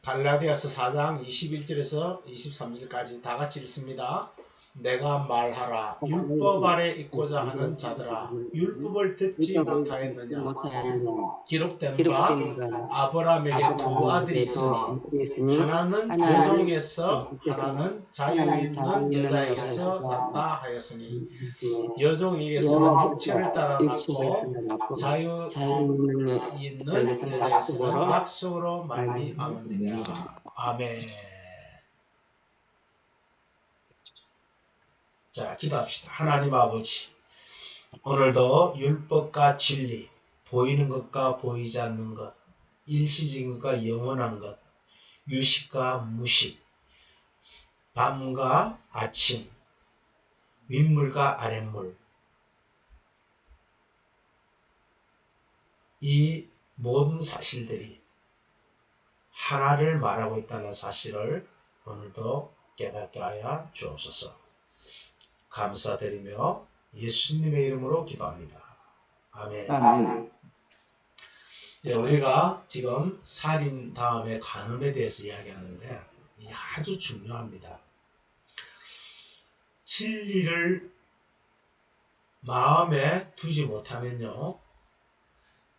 갈라디아서 4장 21절에서 23절까지 다 같이 읽습니다. 내가 말하라 율법 아래 있고자 하는 자들아 율법을 듣지 못하였느냐 기록된 바 아브라함에게 두 아들이 있으니 하나는 여종에게서 하나는 자유 있는 여자에게서 났다 하였으니 여종에게서는 육체를 따라 낳고 자유 있는 여자에게서는 약속으로 말미암았느니라. 아멘. 자, 기도합시다. 하나님 아버지, 오늘도 율법과 진리, 보이는 것과 보이지 않는 것, 일시적인 것과 영원한 것, 유식과 무식, 밤과 아침, 윗물과 아랫물, 이 모든 사실들이 하나를 말하고 있다는 사실을 오늘도 깨닫게 하여 주옵소서. 감사드리며 예수님의 이름으로 기도합니다. 아멘. 예, 우리가 지금 살인 다음에 간음에 대해서 이야기하는데 이게 아주 중요합니다. 진리를 마음에 두지 못하면요,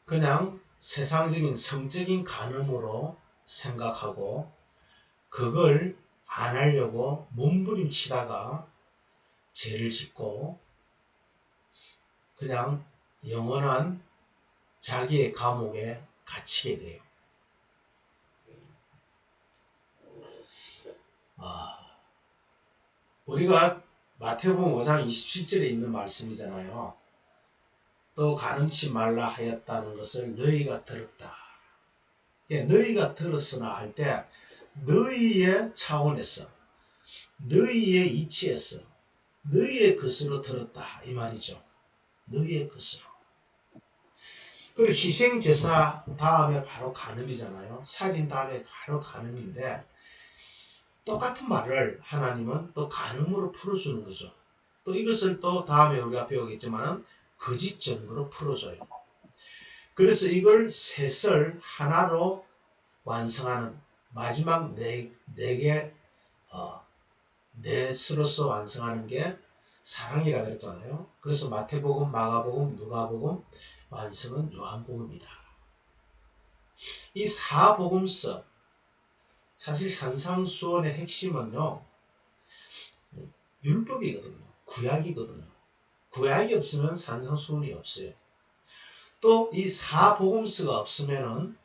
그냥 세상적인 성적인 간음으로 생각하고 그걸 안 하려고 몸부림치다가 죄를 짓고 그냥 영원한 자기의 감옥에 갇히게 돼요. 우리가 마태복음 5장 27절에 있는 말씀이잖아요. 또 간음치 말라 하였다는 것을 너희가 들었다. 예, 너희가 들었으나 할 때 너희의 차원에서 너희의 이치에서 너희의 것으로 들었다 이 말이죠. 너희의 것으로. 그리고 희생제사 다음에 바로 간음이잖아요. 살인 다음에 바로 간음인데 똑같은 말을 하나님은 또 간음으로 풀어주는 거죠. 또 이것을 또 다음에 우리가 배우겠지만 거짓 증거로 풀어줘요. 그래서 이걸 셋을 하나로 완성하는 마지막 넷으로서 완성하는 게 사랑이라 그랬잖아요. 그래서 마태복음, 마가복음, 누가복음 완성은 요한복음이다. 이 사복음서 사실 산상수훈의 핵심은요, 율법이거든요. 구약이거든요. 구약이 없으면 산상수훈이 없어요. 또 이 사복음서가 없으면은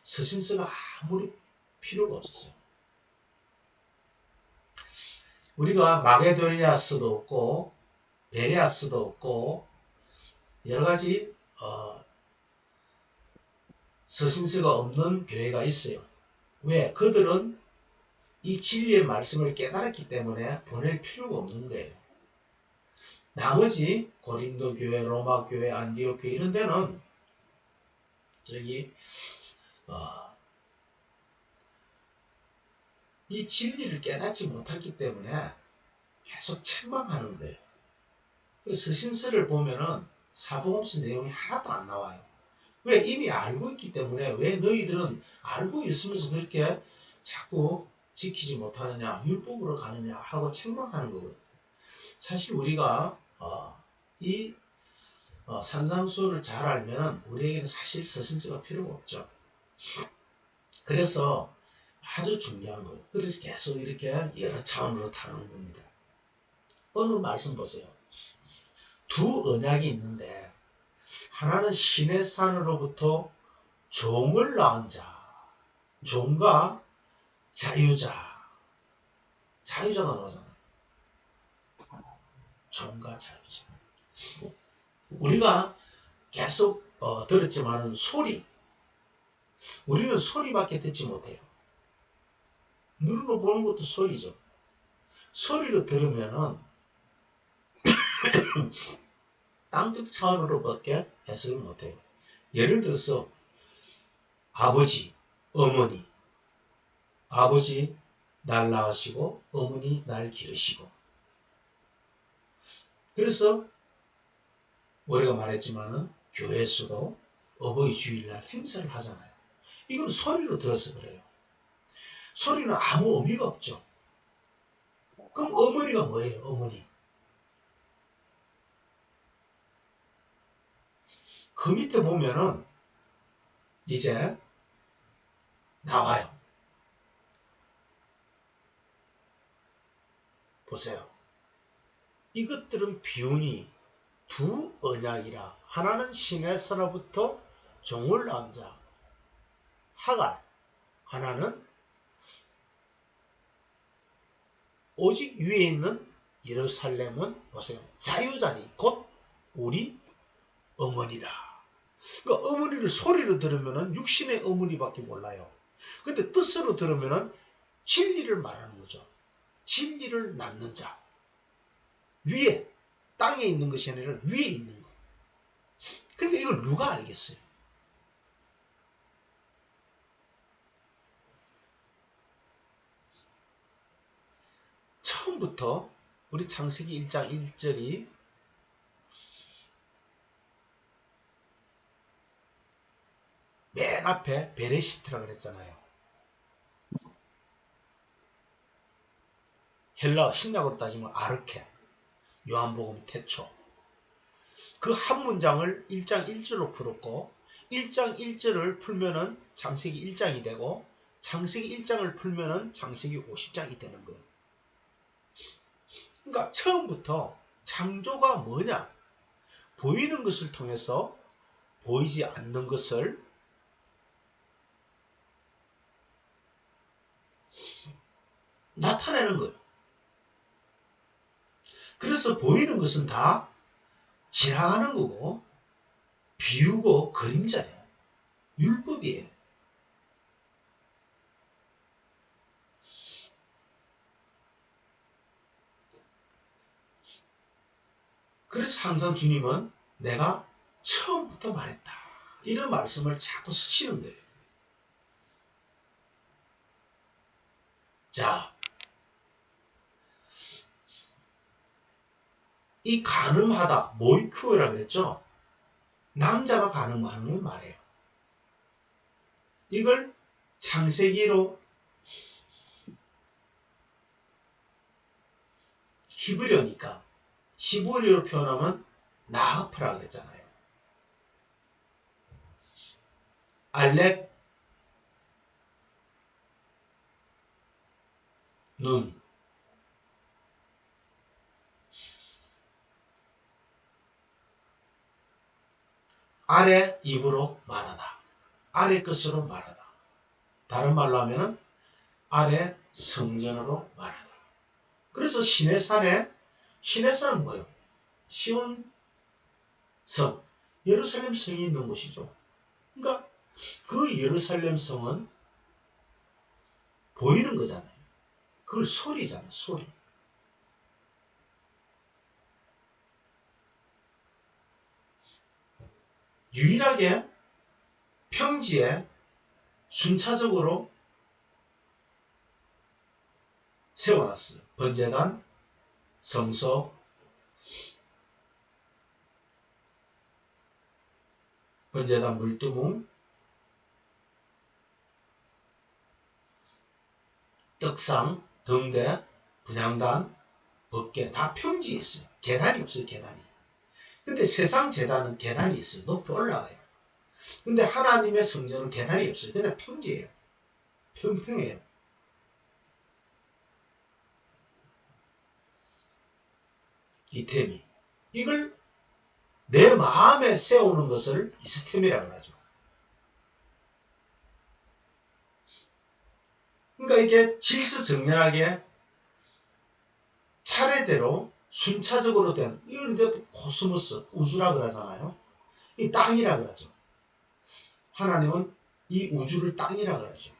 서신서가 아무리 필요가 없어요. 우리가 마게도니아서도 없고 베레아서도 없고 여러 가지 서신서가 없는 교회가 있어요. 왜? 그들은 이 진리의 말씀을 깨달았기 때문에 보낼 필요가 없는 거예요. 나머지 고린도 교회, 로마 교회, 안디옥 교회 이런 데는 이 진리를 깨닫지 못했기 때문에 계속 책망하는 거예요. 그래서 서신서를 보면은 사복음서 내용이 하나도 안 나와요. 왜? 이미 알고 있기 때문에 왜 너희들은 알고 있으면서 그렇게 자꾸 지키지 못하느냐, 율법으로 가느냐 하고 책망하는 거거든요. 사실 우리가 이 산상수훈을 잘 알면 우리에게는 사실 서신서가 필요가 없죠. 그래서 아주 중요한 거예요. 그래서 계속 이렇게 여러 차원으로 다루는 겁니다. 오늘 말씀 보세요. 두 언약이 있는데 하나는 시내산으로부터 종을 낳은 자, 종과 자유자가 나오잖아요. 종과 자유자. 우리가 계속 들었지만 우리는 소리밖에 듣지 못해요. 눈으로 보는 것도 소리죠. 소리로 들으면은 땅끝 차원으로밖에 해석을 못해요. 예를 들어서 아버지, 어머니, 아버지 날 낳으시고 어머니 날 기르시고. 그래서 우리가 말했지만은 교회에서도 어버이 주일날 행사를 하잖아요. 이건 소리로 들어서 그래요. 소리는 아무 의미가 없죠. 그럼 어머니가 뭐예요? 어머니. 그 밑에 보면은 이제 나와요. 보세요. 이것들은 비운이 두 언약이라. 하나는 시내서로부터 종을 남자 하갈, 하나는 오직 위에 있는 예루살렘은 보세요. 자유자니 곧 우리 어머니라. 그러니까 어머니를 소리로 들으면 육신의 어머니밖에 몰라요. 근데 뜻으로 들으면 진리를 말하는 거죠. 진리를 낳는 자. 위에, 땅에 있는 것이 아니라 위에 있는 것. 그러니까 이걸 누가 알겠어요? 처음부터 우리 창세기 1장 1절이 맨 앞에 베레시트라고 그랬잖아요. 헬라 신약으로 따지면 아르케, 요한복음 태초. 그 한 문장을 1장 1절로 풀었고 1장 1절을 풀면은 창세기 1장이 되고 창세기 1장을 풀면은 창세기 50장이 되는 거예요. 그러니까 처음부터 창조가 뭐냐? 보이는 것을 통해서 보이지 않는 것을 나타내는 거예요. 그래서 보이는 것은 다 지나가는 거고 비우고 그림자예요. 율법이에요. 그래서 항상 주님은 내가 처음부터 말했다. 이런 말씀을 자꾸 쓰시는 거예요. 자, 이 가늠하다, 모이큐라고 그랬죠? 남자가 가늠하는 건 말이에요. 이걸 창세기로 히브리어니까 히브리어로 표현하면 나하프라고 그랬잖아요. 알렙, 눈, 아래 입으로 말하다. 아래 것으로 말하다. 다른 말로 하면 아래 성전으로 말하다. 그래서 시내산은 뭐예요? 시온 성, 예루살렘 성이 있는 곳이죠. 그러니까 그 예루살렘 성은 보이는 거잖아요. 그걸 소리잖아요. 소리. 유일하게 평지에 순차적으로 세워놨어요. 번제단, 성소, 번제단 물두궁, 떡상, 등대, 분향단, 법계 다 평지에 있어요. 계단이 없어요. 계단이. 근데 세상 제단은 계단이 있어요. 높이 올라가요. 근데 하나님의 성전은 계단이 없어요. 그냥 평지예요. 평평해요. 이템이. 이걸 내 마음에 세우는 것을 이스템이라고 하죠. 그러니까 이게 질서정연하게 차례대로 순차적으로 된, 이걸 이제 코스모스, 우주라 그러잖아요. 이 땅이라 그러죠. 하나님은 이 우주를 땅이라 그러죠.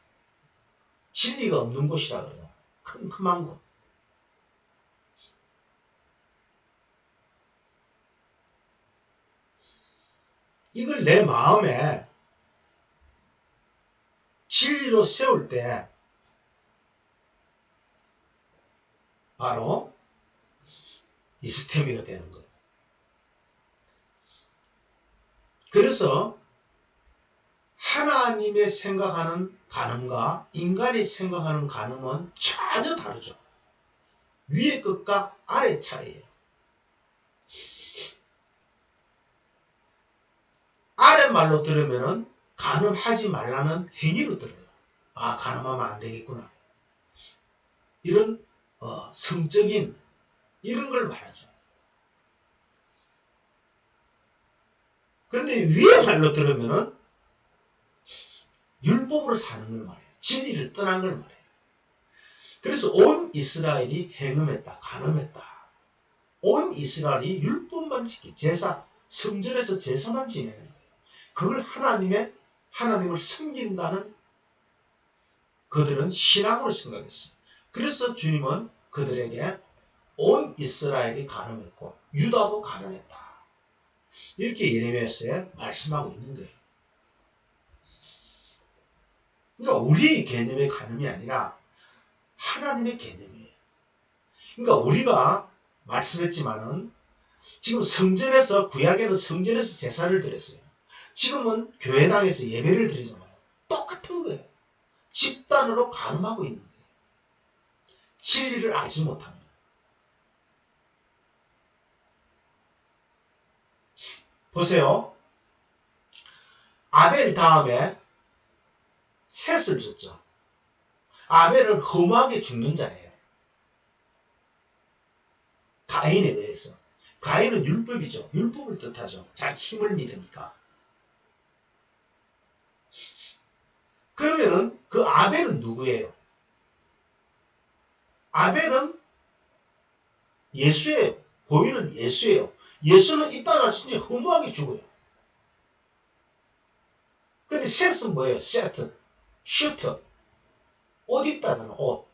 진리가 없는 곳이라 그래요. 큼큼한 곳. 이걸 내 마음에 진리로 세울 때 바로 이스테미가 되는 거예요. 그래서 하나님의 생각하는 간음과 인간이 생각하는 간음은 전혀 다르죠. 위의 것과 아래 차이예요. 아래 말로 들으면은 간음하지 말라는 행위로 들어요. 아, 간음하면 안 되겠구나. 이런 성적인 이런 걸 말하죠. 그런데 위의 말로 들으면은 율법으로 사는 걸 말해요. 진리를 떠난 걸 말해요. 그래서 온 이스라엘이 행음했다, 간음했다. 온 이스라엘이 율법만 지키, 제사, 성전에서 제사만 지내는 거예요. 그걸 하나님을 섬긴다는 그들은 신앙으로 생각했어요. 그래서 주님은 그들에게 온 이스라엘이 간음했고 유다도 간음했다. 이렇게 예레미야서에 말씀하고 있는 거예요. 그러니까 우리의 개념의 간음이 아니라 하나님의 개념이에요. 그러니까 우리가 말씀했지만은 지금 성전에서 구약에는 성전에서 제사를 드렸어요. 지금은 교회당에서 예배를 드리잖아요. 똑같은 거예요. 집단으로 간음하고 있는 거예요. 진리를 알지 못합니다. 보세요. 아벨 다음에 셋을 줬죠. 아벨은 허무하게 죽는 자예요. 가인에 의해서. 가인은 율법이죠. 율법을 뜻하죠. 자기 힘을 믿으니까. 그러면은 그 아벨은 누구예요? 아벨은 예수예요. 보이는 예수예요. 예수는 이따가 진짜 허무하게 죽어요. 근데 셋은 뭐예요? 세트, 슈트, 옷 입다잖아, 옷.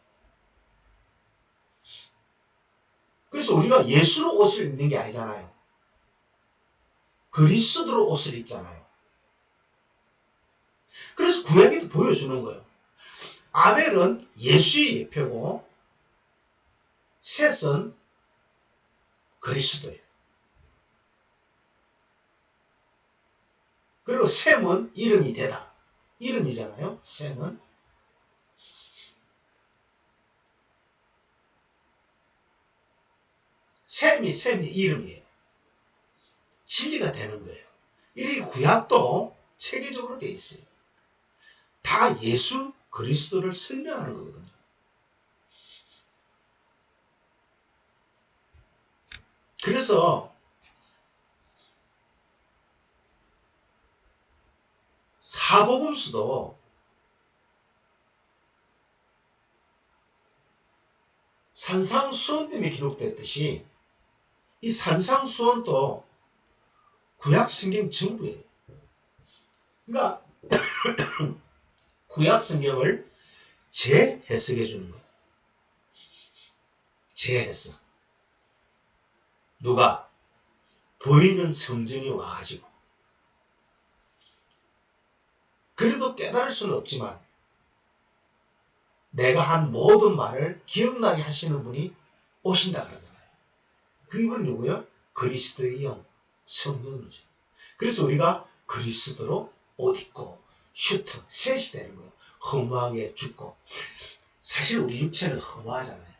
그래서 우리가 예수로 옷을 입는 게 아니잖아요. 그리스도로 옷을 입잖아요. 그래서 구약에도 보여주는 거예요. 아벨은 예수의 예표고 셋은 그리스도예요. 그리고 셈은 이름이 되다. 이름이잖아요. 셈은. 셈이 이름이에요. 진리가 되는 거예요. 이렇게 구약도 체계적으로 돼 있어요. 다 예수 그리스도를 설명하는 거거든요. 그래서 사복음서도 산상수훈 때문에 기록됐듯이 이 산상수훈도 구약 성경 전부예요. 그러니까 구약 성경을 재해석해 주는 거예요. 재해석. 누가? 보이는 성전이 와가지고. 그래도 깨달을 수는 없지만 내가 한 모든 말을 기억나게 하시는 분이 오신다 그러잖아요. 그분이 누구요? 그리스도의 영, 성령이죠. 그래서 우리가 그리스도로 옷 입고 슈트, 셋이 되는 거예요. 허무하게 죽고. 사실 우리 육체는 허무하잖아요.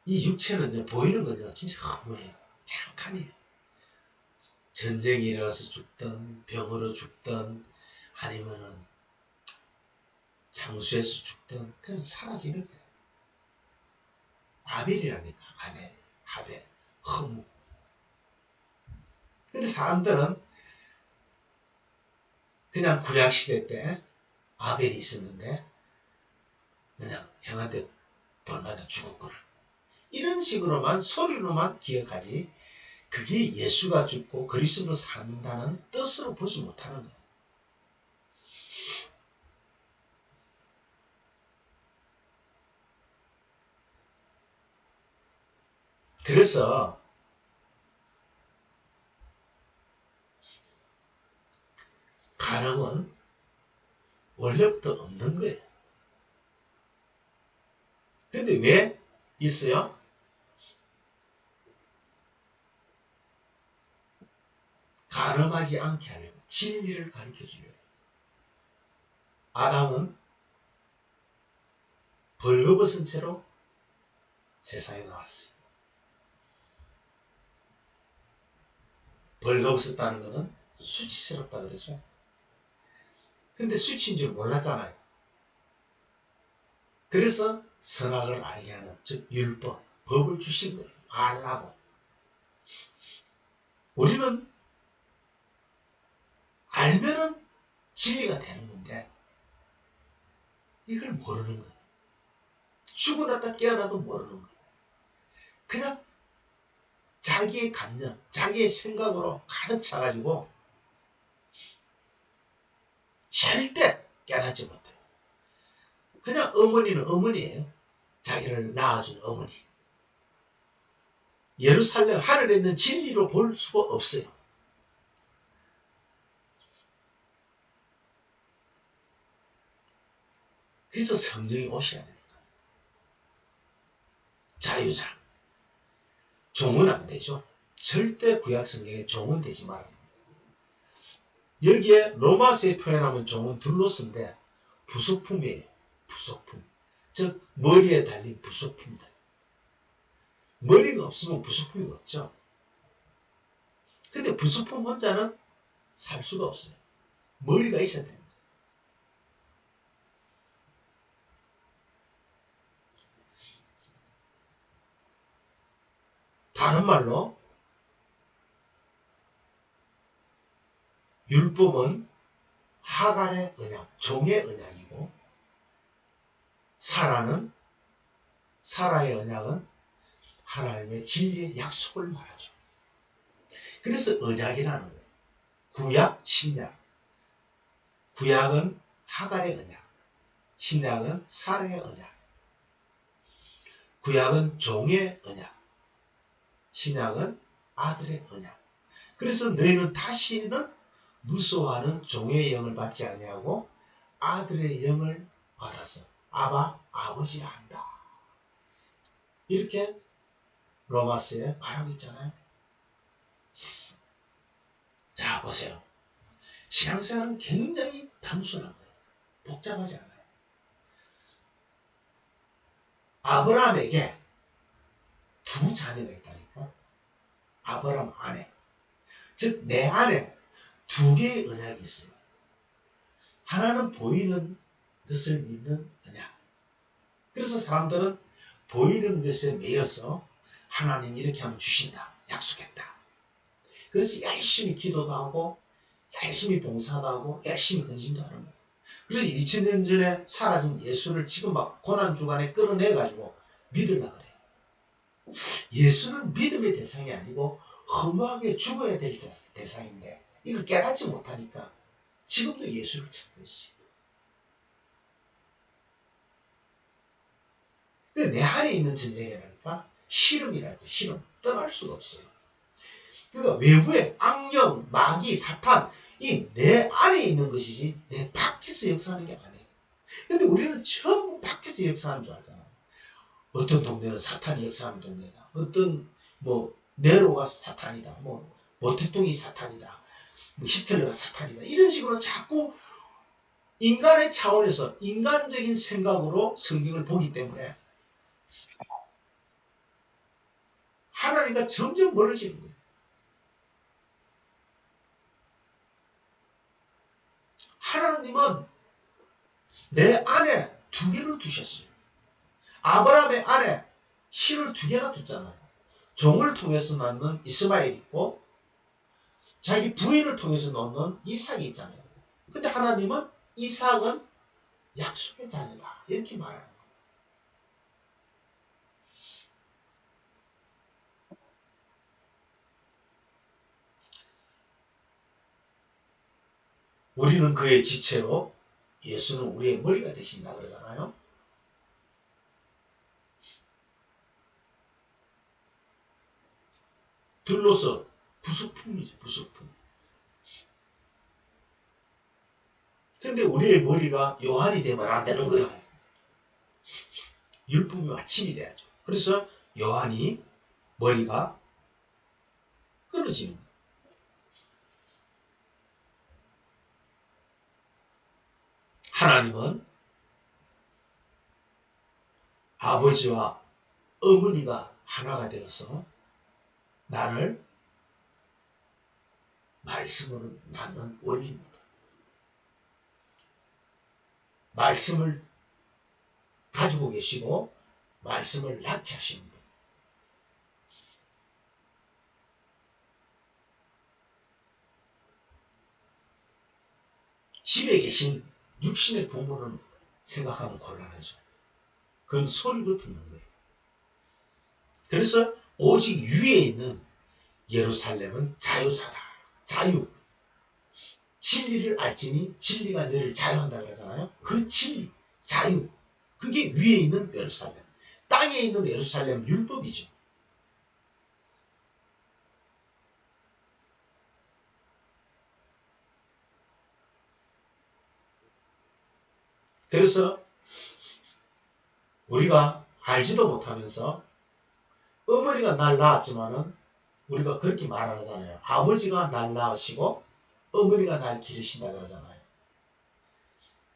이 육체는 보이는 건요, 진짜 허무해요. 잠깐이에요. 전쟁이 일어나서 죽든, 병으로 죽든, 아니면은 장수에서 죽든, 그냥 사라지는 거예요. 아벨이라니까, 아벨, 허무. 근데 사람들은 그냥 구약시대 때 아벨이 있었는데, 그냥 형한테 돌 맞아 죽었구나. 이런 식으로만, 소리로만 기억하지, 그게 예수가 죽고 그리스도로 산다는 뜻으로 보지 못하는 거예요. 그래서 간음은 원래부터 없는 거예요. 근데 왜 있어요? 간음하지 않게 하려고. 진리를 가르쳐줘요. 아담은 벌거벗은 채로 세상에 나왔어요. 벌거벗었다는 것은 수치스럽다 그러죠. 근데 수치인 줄 몰랐잖아요. 그래서 선악을 알게 하는, 즉 율법, 법을 주신 거예요. 알라고. 우리는 알면은 진리가 되는 건데 이걸 모르는 거예요. 죽어났다 깨어나도 모르는 거예요. 그냥 자기의 감정, 자기의 생각으로 가득 차가지고 절대 깨닫지 못해요. 그냥 어머니는 어머니예요. 자기를 낳아준 어머니. 예루살렘 하늘에 있는 진리로 볼 수가 없어요. 그래서 성령이 오셔야 됩니다. 자유자. 종은 안 되죠. 절대 구약 성경에 종은 되지 말아야 됩니다. 여기에 로마서에 표현하면 종은 둘로스인데 부속품이에요. 부속품. 즉 머리에 달린 부속품들. 머리가 없으면 부속품이 없죠. 근데 부속품 혼자는 살 수가 없어요. 머리가 있어야 됩니다. 다른 말로 율법은 하갈의 언약, 종의 언약이고 사라의 언약은 하나님의 진리의 약속을 말하죠. 그래서 언약이라는 거예요. 구약, 신약. 구약은 하갈의 언약, 신약은 사라의 언약. 구약은 종의 언약, 신약은 아들의 언약. 그래서 너희는 다시는 무서워하는 종의 영을 받지 아니하고 아들의 영을 받았어. 아바, 아버지라 한다. 이렇게 로마서에 말하고 있잖아요. 자, 보세요. 신앙생활은 굉장히 단순한 거예요. 복잡하지 않아요. 아브라함에게 두 자녀가 있다니까. 아브라함 아내. 즉, 내 안에 두 개의 언약이 있어요. 하나는 보이는 것을 믿는 언약. 그래서 사람들은 보이는 것에 매여서 하나님 이렇게 하면 주신다. 약속했다. 그래서 열심히 기도도 하고 열심히 봉사도 하고 열심히 헌신도 하는 거예요. 그래서 2000년 전에 사라진 예수를 지금 막 고난주간에 끌어내가지고 믿으려고 그래요. 예수는 믿음의 대상이 아니고 허무하게 죽어야 될 대상인데 이걸 깨닫지 못하니까 지금도 예수를 찾고 있어요. 근데 내 안에 있는 전쟁이라니까 싫음이랄지 싫음 떠날 수가 없어요. 그러니까 외부의 악령, 마귀, 사탄 이 내 안에 있는 것이지 내 밖에서 역사하는 게 아니에요. 근데 우리는 전부 밖에서 역사하는 줄 알잖아. 어떤 동네는 사탄이 역사하는 동네다. 어떤 뭐 네로가 사탄이다. 뭐 모태똥이 사탄이다. 뭐 히틀러가 사탄이다. 이런 식으로 자꾸 인간의 차원에서 인간적인 생각으로 성경을 보기 때문에 하나님과 점점 멀어지는 거예요. 하나님은 내 안에 두 개를 두셨어요. 아브라함의 안에 신을 두 개나 뒀잖아요. 종을 통해서 낳는 이스마엘이 있고 자기 부인을 통해서 낳는 이삭이 있잖아요. 근데 하나님은 이삭은 약속의 자녀다. 이렇게 말하는 거예요. 우리는 그의 지체로 예수는 우리의 머리가 되신다 그러잖아요. 둘로서 부속품이죠. 부속품. 근데 우리의 머리가 요한이 되면 안 되는 거예요. 율법이 마침이 돼야죠. 그래서 요한이 머리가 끊어지는 거예요. 하나님은 아버지와 어머니가 하나가 되어서 나를 말씀으로 낳는 원리입니다. 말씀을 가지고 계시고 말씀을 낳게 하십니다. 집에 계신 육신의 부모는 생각하면 곤란하죠. 그건 소리로 듣는 거예요. 그래서 오직 위에 있는 예루살렘은 자유사다. 자유. 진리를 알지니 진리가 너를 자유한다 그러잖아요. 그 진리, 자유. 그게 위에 있는 예루살렘. 땅에 있는 예루살렘은 율법이죠. 그래서 우리가 알지도 못하면서 어머니가 날 낳았지만은 우리가 그렇게 말하잖아요. 아버지가 날 낳으시고 어머니가 날 기르신다 그러잖아요.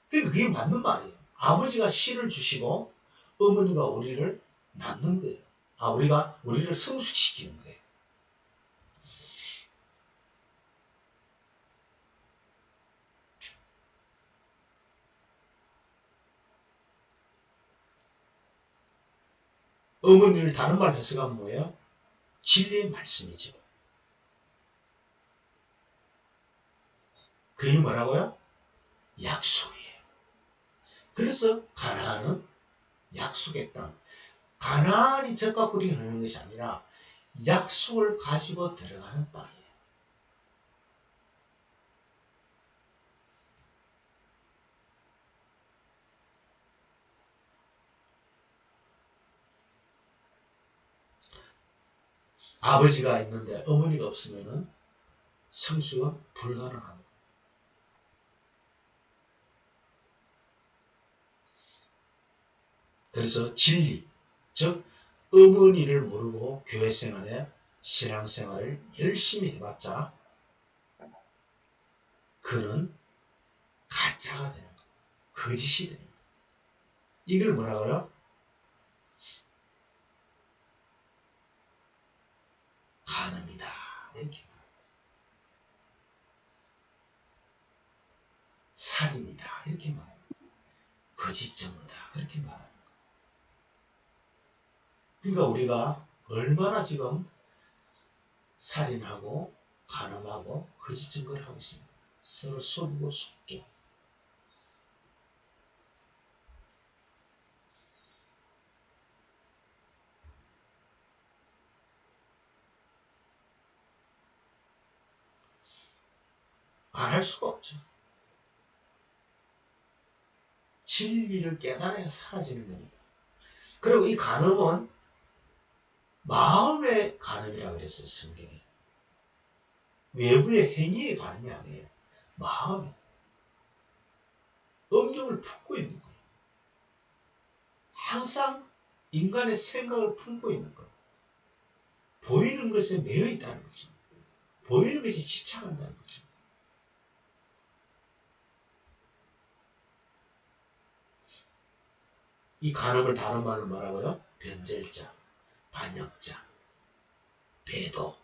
그러니까 그게 맞는 말이에요. 아버지가 씨를 주시고 어머니가 우리를 낳는 거예요. 우리가 우리를 성숙시키는 거예요. 어머니를 다른 말로 해석하면 뭐예요? 진리의 말씀이죠. 그게 뭐라고요? 약속이에요. 그래서 가나안은 약속의 땅. 가나안이 젖과 꿀이 흐르는 것이 아니라 약속을 가지고 들어가는 땅이에요. 아버지가 있는데 어머니가 없으면 성수가 불가능합니다. 그래서 진리, 즉 어머니를 모르고 교회 생활에 신앙생활을 열심히 해봤자 그는 가짜가 되는 거예요. 거짓이 되는 거예요. 이걸 뭐라고요? 간음이다. 이렇게 살인이다. 이렇게 말합니다. 거짓 증거다. 그렇게 말합니다. 그러니까 우리가 얼마나 지금 살인하고 간음하고 거짓 증거를 하고 있습니다. 서로 속이고 속죠. 안 할 수가 없죠. 진리를 깨달아야 사라지는 겁니다. 그리고 이 간음은 마음의 간음이라고 그랬어요. 성경에. 외부의 행위의 간음이 아니에요. 마음에 음경을 품고 있는 거예요. 항상 인간의 생각을 품고 있는 거예요. 보이는 것에 매여 있다는 거죠. 보이는 것이 집착한다는 거죠. 이 간음을 다른 말로 뭐라고요? 변절자, 반역자, 배도.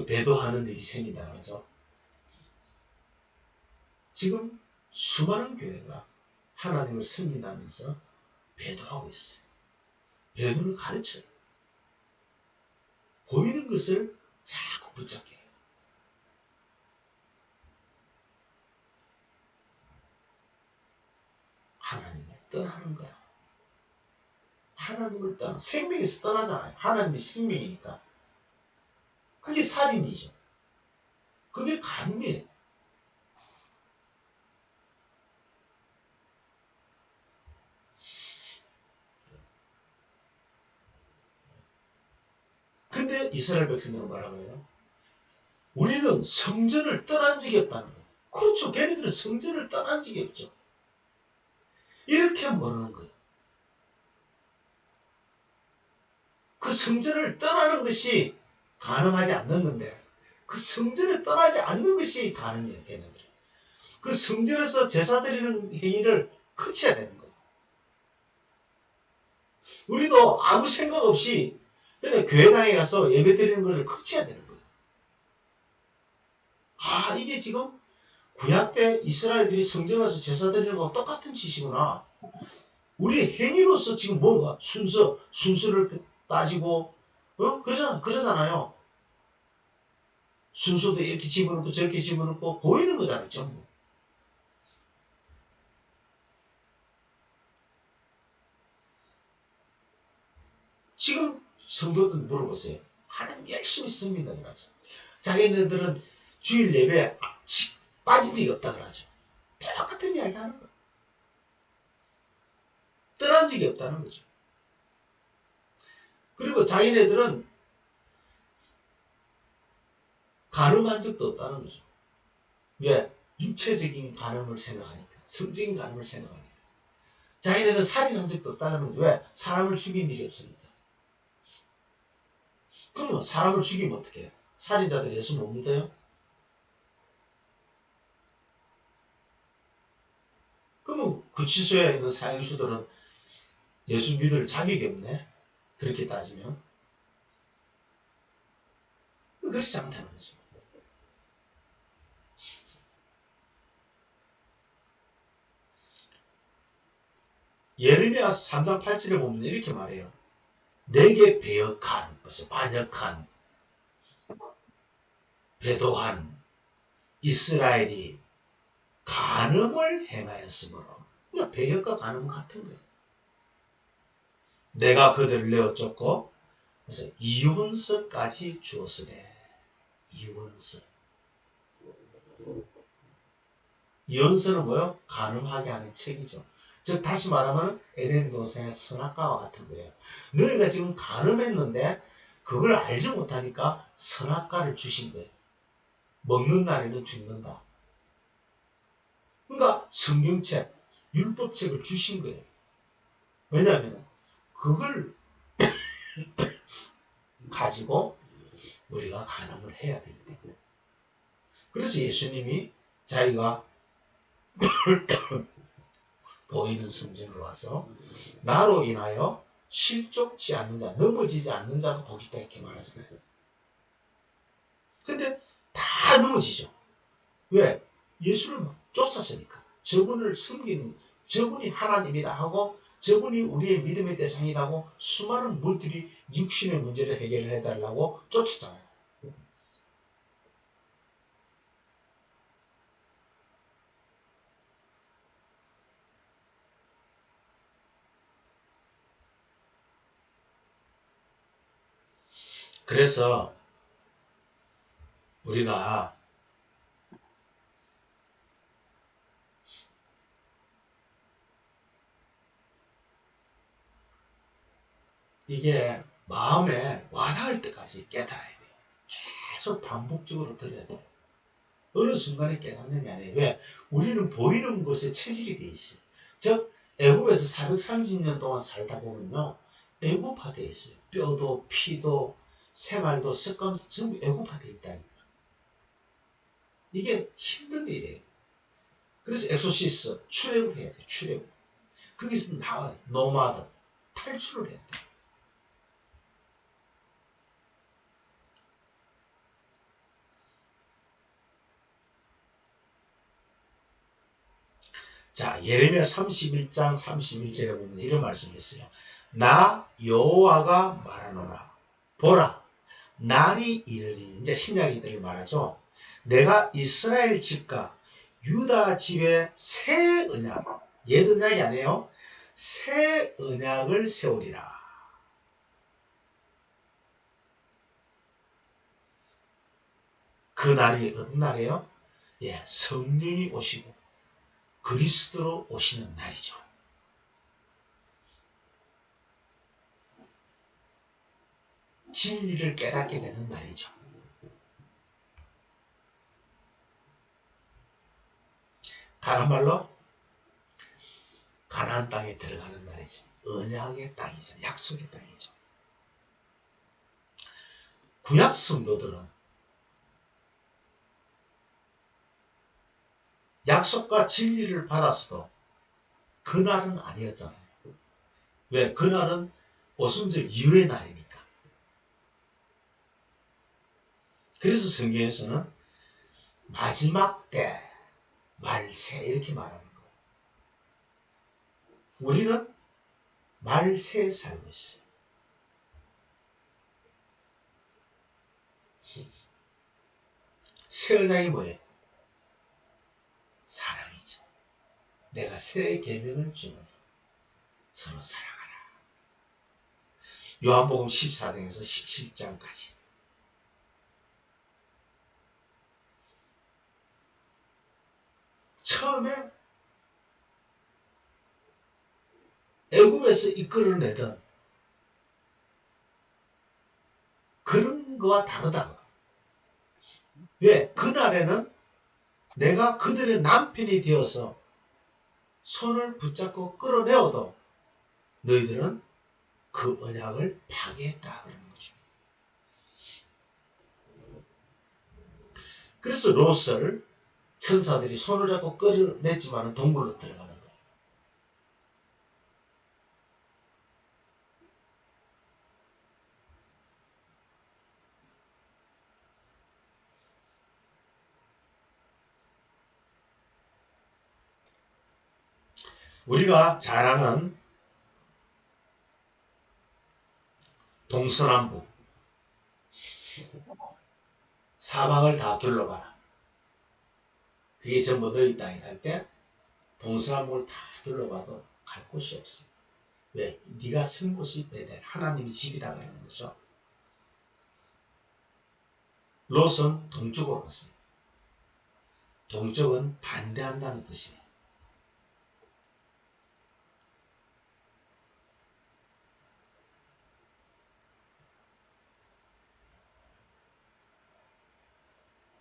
배도하는 일이 생긴다 그러죠. 지금 수많은 교회가 하나님을 섬긴다면서 배도하고 있어요. 배도를 가르쳐요. 보이는 것을 자꾸 붙잡게 해요. 하나님을 떠나는 거야. 하나님을 떠나. 생명에서 떠나잖아요. 하나님이 생명이니까. 그게 살인이죠. 그게 간음이에요. 근데 이스라엘 백성들은 뭐라고 해요? 우리는 성전을 떠난 적이 없다는 거예요. 그렇죠. 걔네들은 성전을 떠난 적이 없죠. 이렇게 모르는 거예요. 그 성전을 떠나는 것이 가능하지 않는 건데 그 성전을 떠나지 않는 것이 가능해요. 걔네들은. 그 성전에서 제사 드리는 행위를 그쳐야 되는 거예요. 우리도 아무 생각 없이 그냥 교회당에 가서 예배 드리는 것을 그쳐야 되는 거예요. 아, 이게 지금 구약 때 이스라엘들이 성전 가서 제사 드리는 거와 똑같은 짓이구나. 우리 행위로서 지금 뭐가 순서를 따지고 그러잖아요. 순서도 이렇게 집어넣고 저렇게 집어넣고 보이는 거잖아요. 전부. 지금 성도들 물어보세요. 하나님 열심히 씁니다. 그러죠. 자기네들은 주일 예배 빠진 적이 없다 그러죠. 똑같은 이야기 하는 거예요. 떠난 적이 없다는 거죠. 그리고 자기네들은 간음한 적도 없다는 거죠. 왜? 육체적인 간음을 생각하니까. 성적인 간음을 생각하니까. 자기네는 살인한 적도 없다는 거죠. 왜? 사람을 죽인 일이 없으니까. 그러면 사람을 죽이면 어떻게 해요? 살인자들 예수 못 믿어요? 그러면 구치소에 있는 사형수들은 예수 믿을 자격이 없네? 그렇게 따지면. 그렇지 않다는 거죠. 예레미야 3장 8절에 보면 이렇게 말해요. 내게 배역한, 반역한, 배도한 이스라엘이 간음을 행하였으므로. 그러니까 배역과 간음은 같은 거예요. 내가 그들을 내어 쫓고 그래서 이혼서까지 주었으되. 이혼서. 이혼서는 뭐예요? 간음하게 하는 책이죠. 즉 다시 말하면 에덴 동산의 선악과와 같은 거예요. 너희가 지금 간음했는데 그걸 알지 못하니까 선악과를 주신 거예요. 먹는 날에는 죽는다. 그러니까 성경책, 율법책을 주신 거예요. 왜냐하면 그걸 가지고 우리가 간음을 해야 되기 때문에. 그래서 예수님이 자기가 보이는 성전으로 와서 나로 인하여 실족지 않는 자, 넘어지지 않는 자가 복이 있다 이렇게 말하잖아요. 근데 다 넘어지죠. 왜? 예수를 쫓았으니까. 저분을 섬기는, 저분이 하나님이다 하고 저분이 우리의 믿음의 대상이라고 수많은 물들이 육신의 문제를 해결해달라고 쫓았잖아요. 그래서 우리가 이게 마음에 와닿을 때까지 깨달아야 돼요. 계속 반복적으로 들어야 돼요. 어느 순간에 깨닫는 게 아니에요. 왜? 우리는 보이는 것에 체질이 돼 있어요. 즉 애굽에서 430년 동안 살다 보면요. 애굽화되어 있어요. 뼈도 피도 생활도 습관도 전부 애굽화되어 있다니까. 이게 힘든 일이에요. 그래서 엑소시스 출애굽해야 돼요. 출애굽. 거기서 나와요. 노마드 탈출을 해야 돼요. 자, 예레미야 31장 31절에 보면 이런 말씀이 있어요. 나 여호와가 말하노라. 보라, 날이 이르리니. 이제 신약이들을 말하죠. 내가 이스라엘 집과 유다 집에 새 언약, 옛 언약이 아니에요. 새 언약을 세우리라. 그 날이 어떤 날이에요? 예, 성령이 오시고 그리스도로 오시는 날이죠. 진리를 깨닫게 되는 날이죠. 다른 말로 가나안 땅에 들어가는 날이죠. 언약의 땅이죠. 약속의 땅이죠. 구약 성도들은 약속과 진리를 받았어도 그날은 아니었잖아요. 왜? 그날은 오순절 이후의 날이니까. 그래서 성경에서는 마지막 때 말세 이렇게 말하는 거예요. 우리는 말세에 살고 있어요. 새 언약이 뭐예요? 사랑이죠. 내가 새 계명을 주노니 서로 사랑하라. 요한복음 14장에서 17장까지. 처음에 애굽에서 이끌어내던 그런 거와 다르다고. 왜? 그날에는 내가 그들의 남편이 되어서 손을 붙잡고 끌어내어도 너희들은 그 언약을 파괴했다 그러는 거죠. 그래서 롯을 천사들이 손을 잡고 끌어냈지만 동굴로 들어가는 거예요. 우리가 잘 아는 동서남북 사방을 다 둘러봐라. 그게 전부 너희 땅이다 할 때 동서남북을 다 둘러봐도 갈 곳이 없어. 왜? 네가 쓴 곳이 베델, 하나님의 집이다 그러는 거죠. 롯은 동쪽으로 갔어요. 동쪽은 반대한다는 뜻이에요.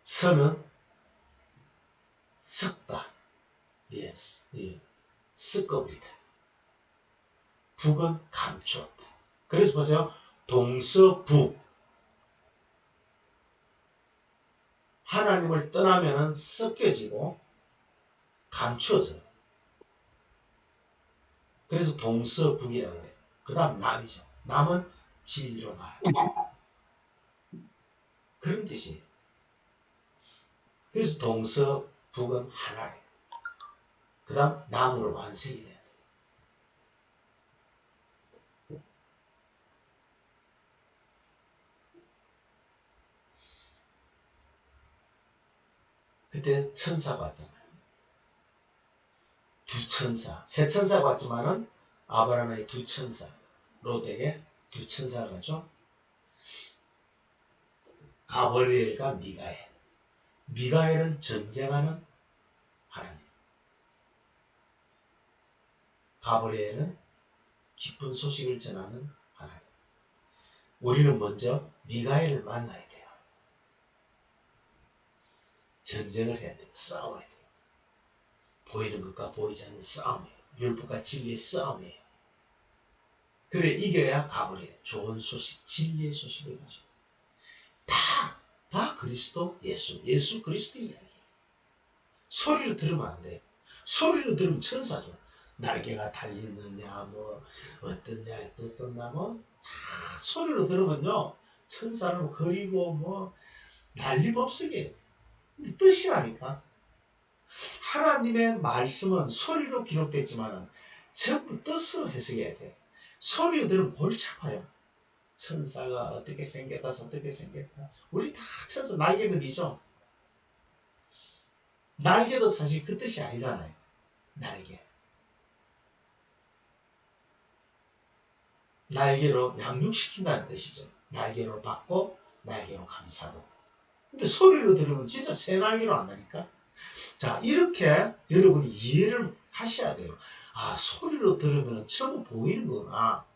서는 썩다. Yes. 예. 썩어버리다. 북은 감추었다. 그래서 보세요. 동서북. 하나님을 떠나면 섞여지고 감추어져요. 그래서 동서북이라고 해요. 그 다음 남이죠. 남은 진리로 말해요. 그런 뜻이에요. 그래서 동서북은 하나예요. 그 다음 남으로 완성이 돼요. 그때 천사가 왔잖아요. 두 천사. 세 천사가 왔지만은 아브라함의 두 천사. 롯에게 두 천사가 왔죠. 가브리엘과 미가엘. 미가엘은 전쟁하는 하나님. 가브리엘은 기쁜 소식을 전하는 하나님. 우리는 먼저 미가엘을 만나야 돼요. 전쟁을 해야 돼요. 싸워야 돼요. 보이는 것과 보이지 않는 싸움이에요. 율법과 진리의 싸움이에요. 그래 이겨야 가브리엘. 좋은 소식, 진리의 소식을 가지고. 다 그리스도 예수 그리스도 이야기. 소리로 들으면 안 돼요. 소리로 들으면 천사죠. 날개가 달리느냐, 뭐, 어떠냐, 어떻냐, 뭐, 다 소리로 들으면요, 천사는 거리고, 뭐, 난리법석이에요. 근데 뜻이라니까. 하나님의 말씀은 소리로 기록됐지만, 전부 뜻으로 해석해야 돼. 소리로 들으면 골치 아파요. 천사가 어떻게 생겼다, 어떻게 생겼다. 우리 다 천사 날개들이죠. 날개도 사실 그 뜻이 아니잖아요. 날개. 날개로 양육시킨다는 뜻이죠. 날개로 받고 날개로 감싸고. 근데 소리로 들으면 진짜 새 날개로 안 나니까. 자, 이렇게 여러분이 이해를 하셔야 돼요. 아, 소리로 들으면 전부 보이는 거구나.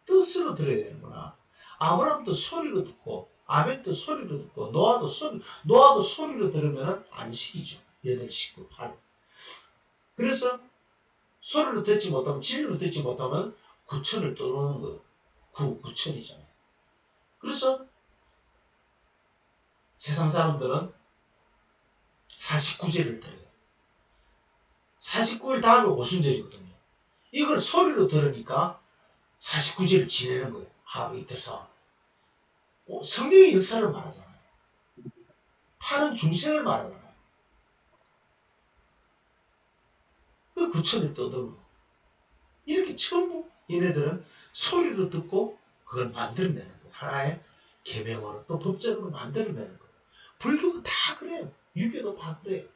뜻으로 들어야 되는구나. 아브라함도 소리로 듣고 아벨도 소리로 듣고 노아도 소리로 들으면 안식이죠. 8 식구 8. 그래서 소리로 듣지 못하면 진리로 듣지 못하면 구천을 떠도는 거. 구천이잖아요. 그래서 세상 사람들은 49제를 들어요. 49일 다음에 오순절이거든요. 이걸 소리로 들으니까 49절을 지내는 거예요. 하루 이틀 사. 성경의 역사를 말하잖아요. 파는 중생을 말하잖아요. 그 구천을 떠들고 이렇게 전부 얘네들은 소리로 듣고 그걸 만들어내는 거예요. 하나의 계명으로 또 법적으로 만들어내는 거예요. 불교가 다 그래요. 유교도 다 그래요.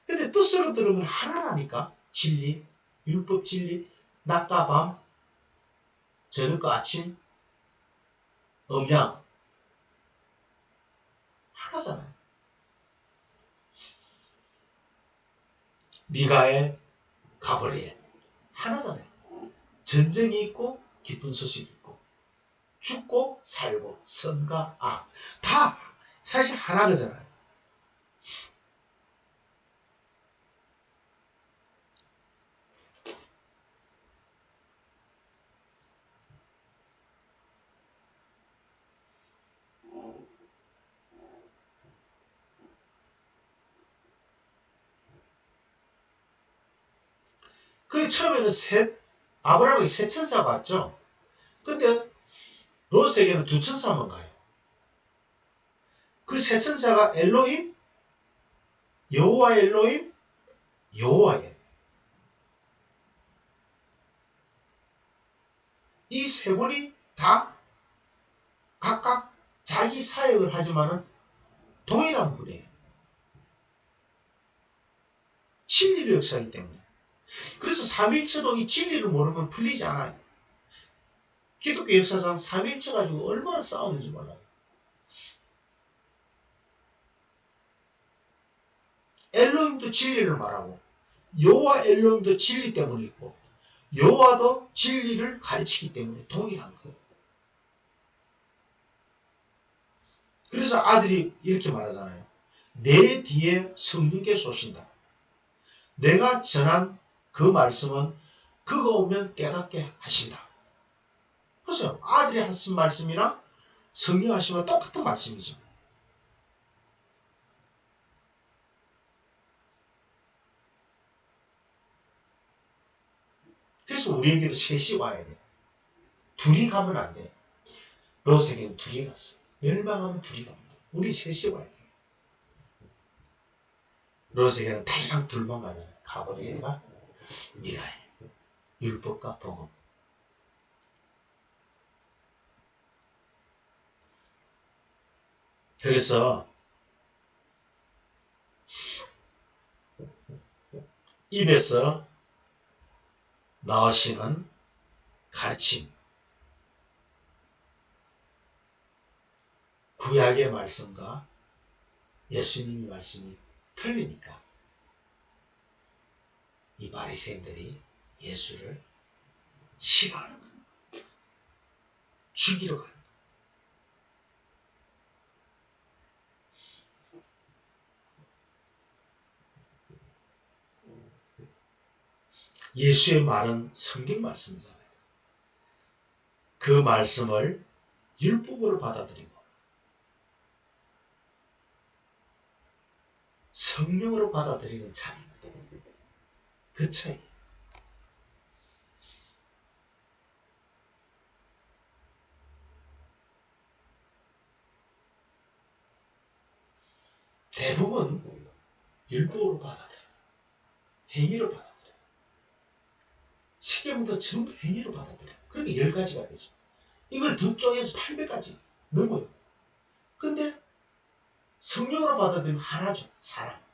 근데 뜻으로 들으면 하나라니까. 진리, 율법 진리, 낮과 밤, 저녁과 아침, 음양 하나잖아요. 미가엘, 가브리엘 하나잖아요. 전쟁이 있고 기쁜 소식이 있고 죽고 살고 선과 악 다 사실 하나잖아요. 그 처음에는 아브라함이 세 천사가 왔죠. 근데 롯에게는 두 천사만 가요. 그 세 천사가 엘로힘, 여호와 엘로힘, 여호와예요. 이 세 분이 다 각각 자기 사역을 하지만은 동일한 분이에요. 진리를 역사하기 때문에. 그래서 삼위일체도 이 진리를 모르면 풀리지 않아요. 기독교 역사상 삼위일체 가지고 얼마나 싸우는지 몰라요. 엘로힘도 진리를 말하고 여호와 엘로힘도 진리 때문에 있고 여호와도 진리를 가르치기 때문에 동일한 거예요. 그래서 아들이 이렇게 말하잖아요. 내 뒤에 성령께서 오신다. 내가 전한 그 말씀은 그가 오면 깨닫게 하신다. 보세요. 아들이 하신 말씀이랑 성령 하시면 똑같은 말씀이죠. 그래서 우리에게도 셋이 와야 돼. 둘이 가면 안 돼. 롯에게는 둘이 갔어. 멸망하면 둘이 갑니다. 우리 셋이 와야 돼. 롯에게는 달랑 둘만 가잖아요. 가버리가 미가엘. 율법과 복음. 그래서 입에서 나오시는 가르침, 구약의 말씀과 예수님의 말씀이 틀리니까 이 바리새인들이 예수를 싫어하는 거예요. 죽이러 가는 거예요. 예수의 말은 성경 말씀이잖아요. 그 말씀을 율법으로 받아들이고 성령으로 받아들이는 차이입니다. 그 차이. 대부분 율법으로 받아들여요. 행위로 받아들여요. 십계명도 전부 행위로 받아들여요. 그러니까 10가지가 되죠. 이걸 두 쪽에서 800가지 넘어요. 근데 성령으로 받아들이면 하나죠. 사랑.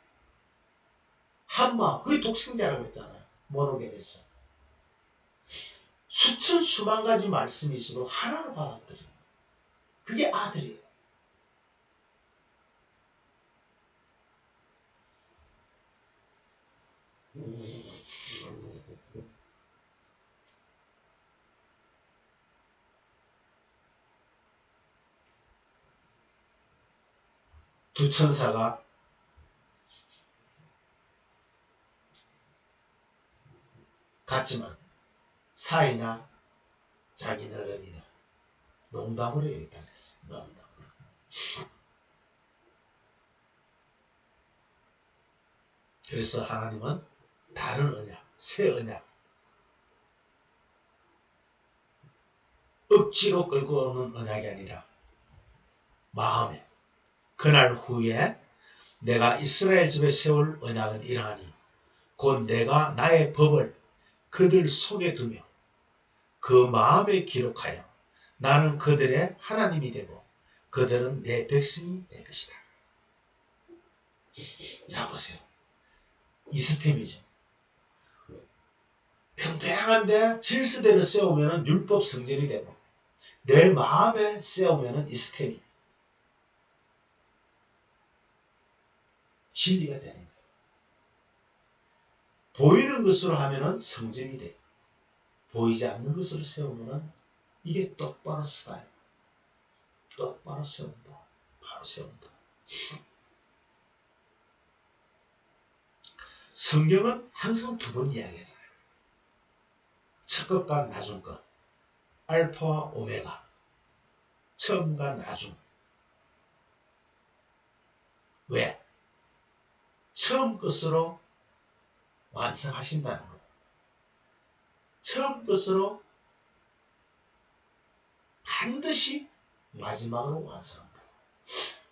한마, 그게 독생자라고 했잖아요. 모노게네스. 수천 수만 가지 말씀이 있어도 하나로 받아들여요. 그게 아들이에요. 두 천사가 같지만 사이나 자기네들이나 농담으로 얘기했다 그랬어요. 농담으로. 그래서 하나님은 다른 언약, 새 언약. 억지로 끌고 오는 언약이 아니라 마음에 그날 후에 내가 이스라엘 집에 세울 언약은 이러하니 곧 내가 나의 법을 그들 속에 두며 그 마음에 기록하여 나는 그들의 하나님이 되고 그들은 내 백성이 될 것이다. 자 보세요. 이 스템이죠. 평평한데 질서대로 세우면 율법 성전이 되고 내 마음에 세우면 이 스템이 진리가 되는 거예요. 보이는 것으로 하면 성전이 되고 보이지 않는 것으로 세우면 이게 똑바로 서요. 똑바로 세운다. 바로 세운다. 성경은 항상 두 번 이야기하잖아요. 첫 것과 나중 것. 알파와 오메가. 처음과 나중. 왜? 처음 것으로 완성하신다는 것. 처음 것으로 반드시 마지막으로 완성한다.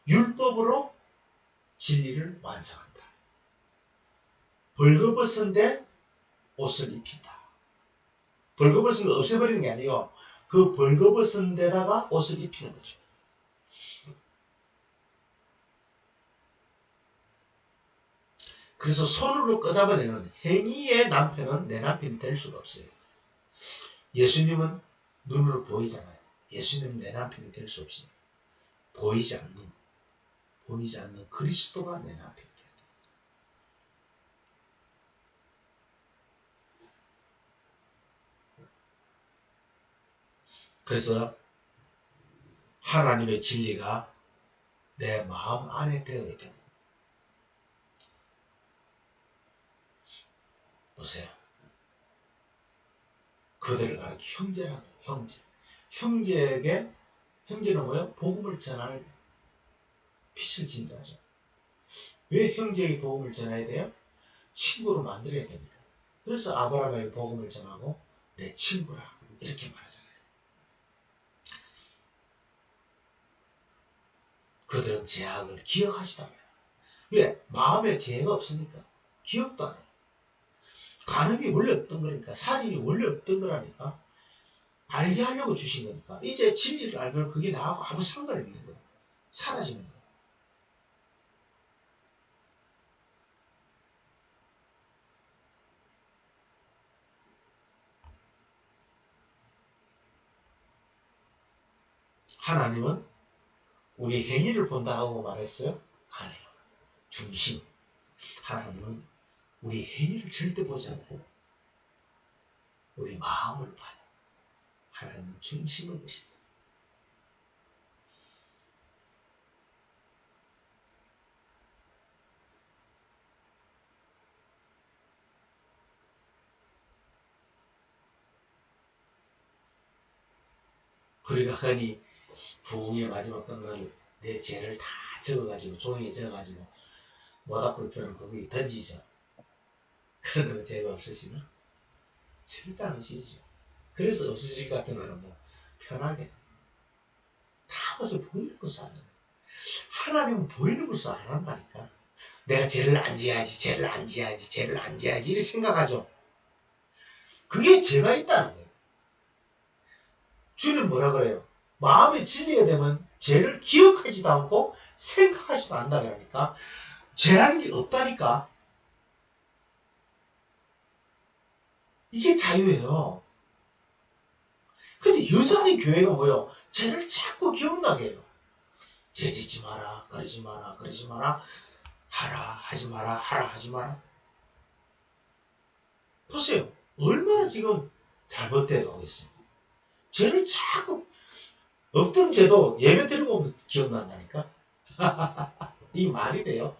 율법으로 진리를 완성한다. 벌거벗은데 옷을 입힌다. 벌거벗은 거 없애버리는 게 아니고 그 벌거벗은 데다가 옷을 입히는 거죠. 그래서 손으로 끄잡아내는 행위의 남편은 내 남편이 될 수가 없어요. 예수님은 눈으로 보이잖아요. 예수님은 내 남편이 될 수 없어요. 보이지 않는 그리스도가 내 남편이 돼요. 그래서 하나님의 진리가 내 마음 안에 되어야 됩니다. 보세요. 그들을 가리켜 형제라고 형제. 형제는 뭐예요? 복음을 전할 빛을 진 자죠. 왜 형제에게 복음을 전해야 돼요? 친구로 만들어야 됩니다. 그래서 아브라함에게 복음을 전하고 내 친구라 이렇게 말하잖아요. 그들은 죄악을 기억하지도 않아요. 왜? 마음에 죄가 없으니까 기억도 안 해요. 간음이 원래 없던 거니까 살인이 원래 없던 거라니까 알게 하려고 주신 거니까 이제 진리를 알면 그게 나하고 아무 상관이 없는 거예요. 사라지는 거예요. 하나님은 우리 행위를 본다고 말했어요? 아니에요. 중심. 하나님은 우리 행위를 절대 보지 않고 우리 마음을 봐요. 하나님은 중심을 보신다. 우리가 흔히 부흥의 마지막 등날을 내 죄를 다 적어가지고 종이에 적어가지고 모닥불 펴는 거기에 던지죠. 그런다고 죄가 없으시나? 절대 안 없으시죠. 그래서 없으실 것 같은 거는 뭐 편하게 다 것을 보이는 것을 하잖아요. 하나님은 보이는 것을 안 한다니까. 내가 죄를 안 지어야지, 죄를 안 지어야지, 죄를 안 지어야지 이렇게 생각하죠. 그게 죄가 있다는 거예요. 주님 뭐라 그래요? 마음의 진리가 되면 죄를 기억하지도 않고 생각하지도 않는다 그러니까 죄라는 게 없다니까. 이게 자유예요. 근데 여전히 교회가 뭐예요? 죄를 자꾸 기억나게 해요. 죄 짓지 마라, 그러지 마라, 그러지 마라, 하라, 하지 마라, 하라, 하지 마라. 보세요. 얼마나 지금 잘못되어 가고 있어요. 죄를 자꾸, 없던 죄도 예배 드리고 오면 기억난다니까? 이 말이 돼요.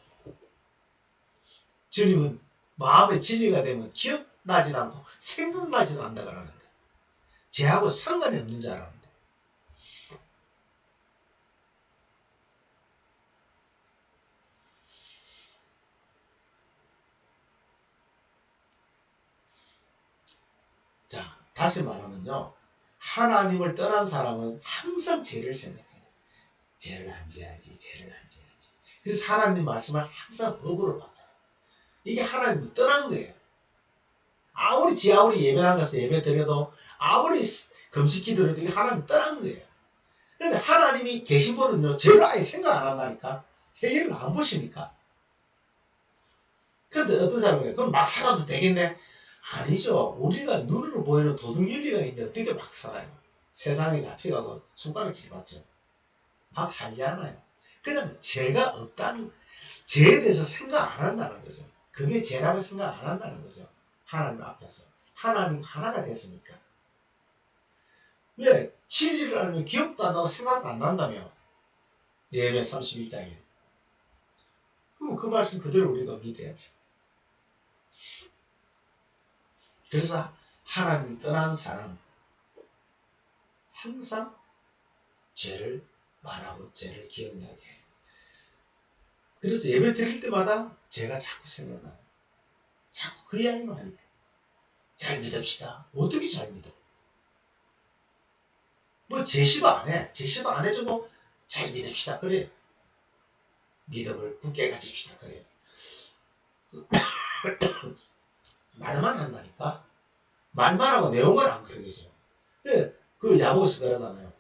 주님은 마음의 진리가 되면 기억나지도 않고 생각나지도 않는다 그러는데 죄하고 상관이 없는 줄 알았는데 자, 다시 말하면요. 하나님을 떠난 사람은 항상 죄를 생각해요. 죄를 안 지어야지, 죄를 안 지어야지. 그래서 하나님 말씀을 항상 법으로 받아요. 이게 하나님을 떠난 거예요. 아무리 예배한 가서 예배 드려도, 아무리 금식기 드려도 이게 하나님 떠난 거예요. 그런데 하나님이 계신 분은요, 죄를 아예 생각 안 한다니까. 해결을 안 보시니까. 그런데 어떤 사람은 그래, 그럼 막 살아도 되겠네? 아니죠. 우리가 눈으로 보이는 도덕윤리가 있는데 어떻게 막 살아요? 세상에 잡혀가고 손가락질 받죠. 막 살지 않아요. 그냥 죄가 없다는, 죄에 대해서 생각 안 한다는 거죠. 그게 죄라고 생각 안 한다는 거죠. 하나님 앞에서. 하나님 하나가 됐으니까. 왜? 진리를 알면 기억도 안 나고 생각도 안 난다며. 예배 31장에. 그럼 그 말씀 그대로 우리가 믿어야죠. 그래서 하나님 떠난 사람 항상 죄를 말하고 죄를 기억나게 해요. 그래서 예배 드릴 때마다 죄가 자꾸 생각나요. 자꾸 그 이야기만 하니까. 잘 믿읍시다. 어떻게 잘 믿어? 뭐 제시도 안 해. 제시도 안 해주고 잘 믿읍시다. 그래. 믿음을 굳게 가집시다. 그래. 말만 한다니까. 말만 하고 내용을 안 그려지죠. 그 야고보서 그러잖아요.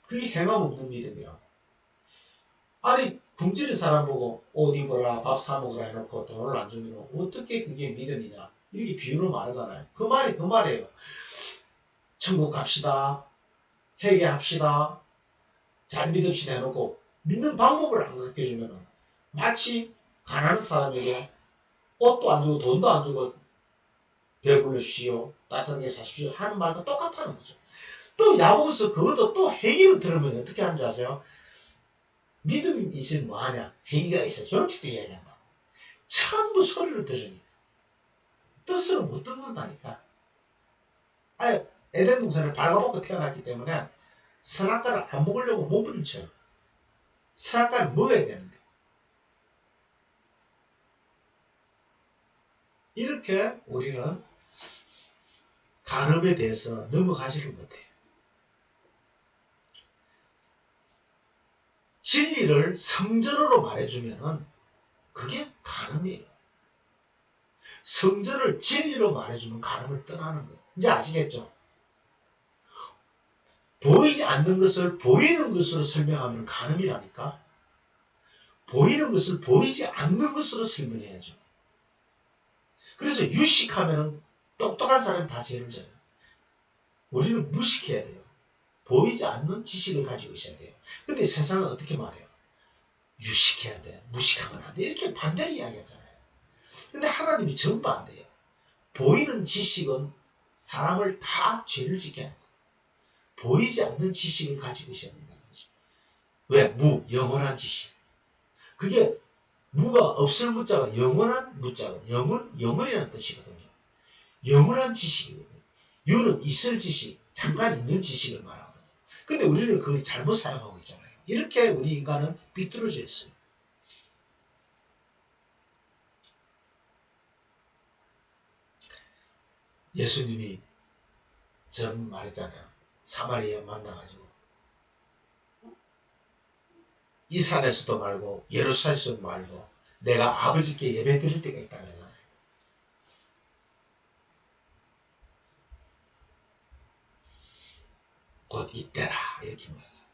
그게 행함 없는 믿음이야. 아니 굶주린 사람 보고 옷 입어라 밥 사 먹으라 해놓고 돈을 안 주면 어떻게 그게 믿음이냐. 이렇게 비유로 말하잖아요. 그 말이 그 말이에요. 천국 갑시다. 회개합시다. 잘 믿읍시다 해놓고 믿는 방법을 안 가르쳐주면 마치 가난한 사람에게 옷도 안 주고 돈도 안 주고 배불러 주시오. 따뜻하게 사십시오. 하는 말과 똑같다는 거죠. 또 야고보서 그것도 또 행위로 들으면 어떻게 하는지 아세요? 믿음이 있으면 뭐하냐? 행위가 있어. 저렇게 또 이야기한다. 전부 소리를 들으니 뜻으로 못 듣는다니까. 아예 에덴 동산에 발가벗고 태어났기 때문에 선악과를 안 먹으려고 몸부림쳐요. 선악과를 먹어야 되는데. 이렇게 우리는 간음에 대해서 넘어가지를 못해요. 진리를 성전으로 말해주면은 그게 간음이에요. 성전을 진리로 말해주면 간음을 떠나는 거예요. 이제 아시겠죠? 보이지 않는 것을 보이는 것으로 설명하면 간음이라니까. 보이는 것을 보이지 않는 것으로 설명해야죠. 그래서 유식하면 똑똑한 사람이 다 죄를 져요. 우리는 무식해야 돼요. 보이지 않는 지식을 가지고 있어야 돼요. 근데 세상은 어떻게 말해요? 유식해야 돼. 무식하면 안 돼. 이렇게 반대로 이야기하잖아요. 근데 하나님이 정반대예요. 보이는 지식은 사람을 다 죄를 짓게 합니다. 보이지 않는 지식을 가지고 있어야 된다는 거죠. 왜? 영원한 지식. 그게 무가 없을 무자가 영원한 무자가 영원이라는 뜻이거든요. 영원한 지식이거든요. 유는 있을 지식, 잠깐 있는 지식을 말하거든요. 근데 우리는 그걸 잘못 사용하고 있잖아요. 이렇게 우리 인간은 삐뚤어져 있어요. 예수님이 전 말했잖아요. 사마리아 만나가지고 이 산에서도 말고 예루살렘에서도 말고 내가 아버지께 예배 드릴 때가 있다 그러잖아요. 곧 이때라 이렇게 말했어요.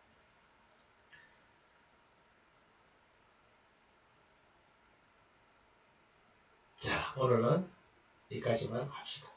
자, 오늘은 여기까지만 합시다.